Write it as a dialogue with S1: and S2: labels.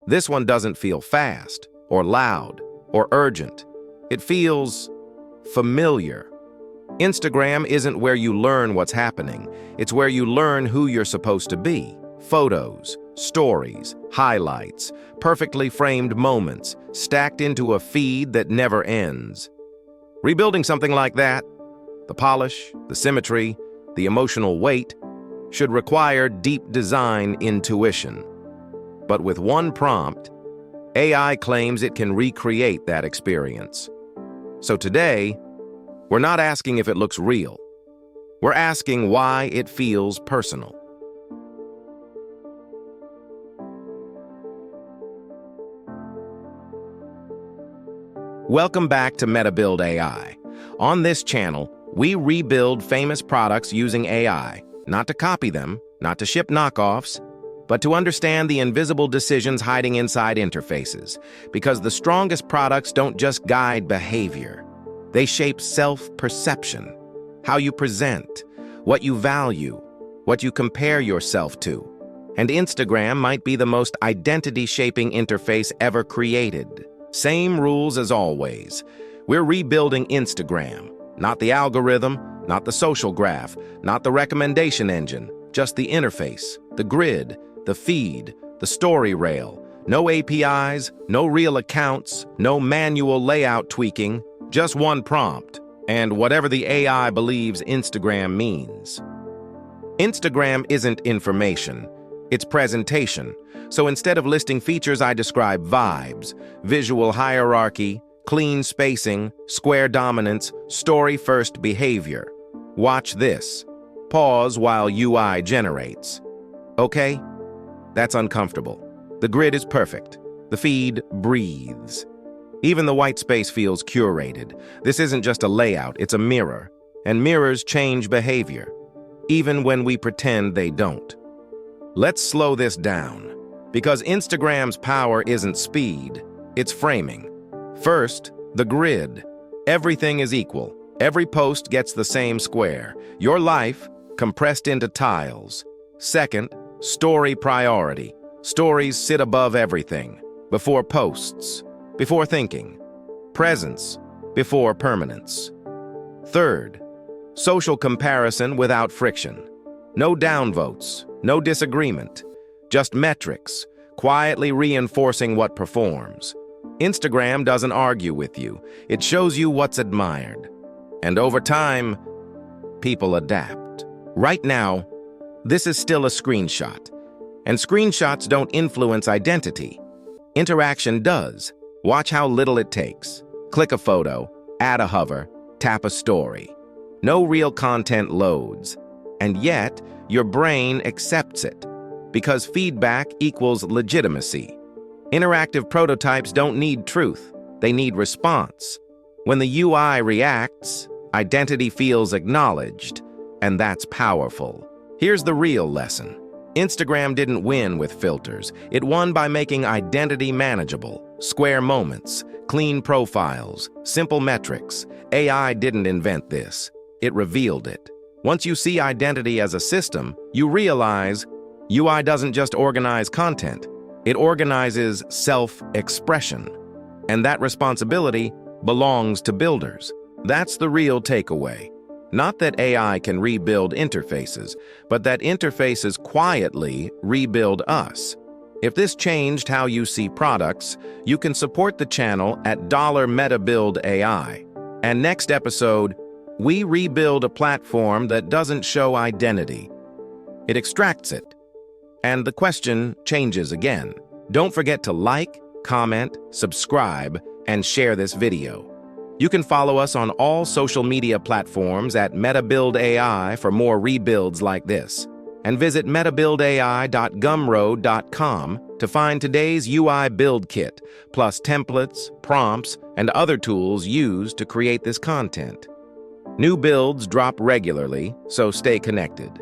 S1: This one doesn't feel fast, or loud, or urgent. It feels familiar. Instagram isn't where you learn what's happening. It's where you learn who you're supposed to be. Photos, stories, highlights, perfectly framed moments, stacked into a feed that never ends. Rebuilding something like that, the polish, the symmetry, the emotional weight, should require deep design intuition. But with one prompt, AI claims it can recreate that experience. So today, we're not asking if it looks real. We're asking why it feels personal. Welcome back to MetaBuild AI. On this channel, we rebuild famous products using AI, not to copy them, not to ship knockoffs, but to understand the invisible decisions hiding inside interfaces. Because the strongest products don't just guide behavior. They shape self-perception, how you present, what you value, what you compare yourself to. And Instagram might be the most identity-shaping interface ever created. Same rules as always. We're rebuilding Instagram, not the algorithm, not the social graph, not the recommendation engine, just the interface, the grid, the feed, the story rail. No APIs, no real accounts, no manual layout tweaking, just one prompt, and whatever the AI believes Instagram means. Instagram isn't information, it's presentation. So instead of listing features, I describe vibes, visual hierarchy, clean spacing, square dominance, story-first behavior. Watch this. Pause while UI generates. Okay? That's uncomfortable. The grid is perfect. The feed breathes. Even the white space feels curated. This isn't just a layout, it's a mirror. And mirrors change behavior, even when we pretend they don't. Let's slow this down. Because Instagram's power isn't speed, it's framing. First, the grid. Everything is equal. Every post gets the same square. Your life compressed into tiles. Second, story priority. Stories sit above everything. Before posts. Before thinking. Presence. Before permanence. Third, social comparison without friction. No downvotes. No disagreement. Just metrics, quietly reinforcing what performs. Instagram doesn't argue with you. It shows you what's admired. And over time, people adapt. Right now, this is still a screenshot. And screenshots don't influence identity. Interaction does. Watch how little it takes. Click a photo, add a hover, tap a story. No real content loads. And yet, your brain accepts it. Because feedback equals legitimacy. Interactive prototypes don't need truth, they need response. When the UI reacts, identity feels acknowledged, and that's powerful. Here's the real lesson. Instagram didn't win with filters. It won by making identity manageable. Square moments, clean profiles, simple metrics. AI didn't invent this. It revealed it. Once you see identity as a system, you realize UI doesn't just organize content, it organizes self-expression. And that responsibility belongs to builders. That's the real takeaway. Not that AI can rebuild interfaces, but that interfaces quietly rebuild us. If this changed how you see products, you can support the channel at $MetaBuild AI. And next episode, we rebuild a platform that doesn't show identity. It extracts it. And the question changes again. Don't forget to like, comment, subscribe, and share this video. You can follow us on all social media platforms at MetaBuild AI for more rebuilds like this. And visit metabuildai.gumroad.com to find today's UI build kit, plus templates, prompts, and other tools used to create this content. New builds drop regularly, so stay connected.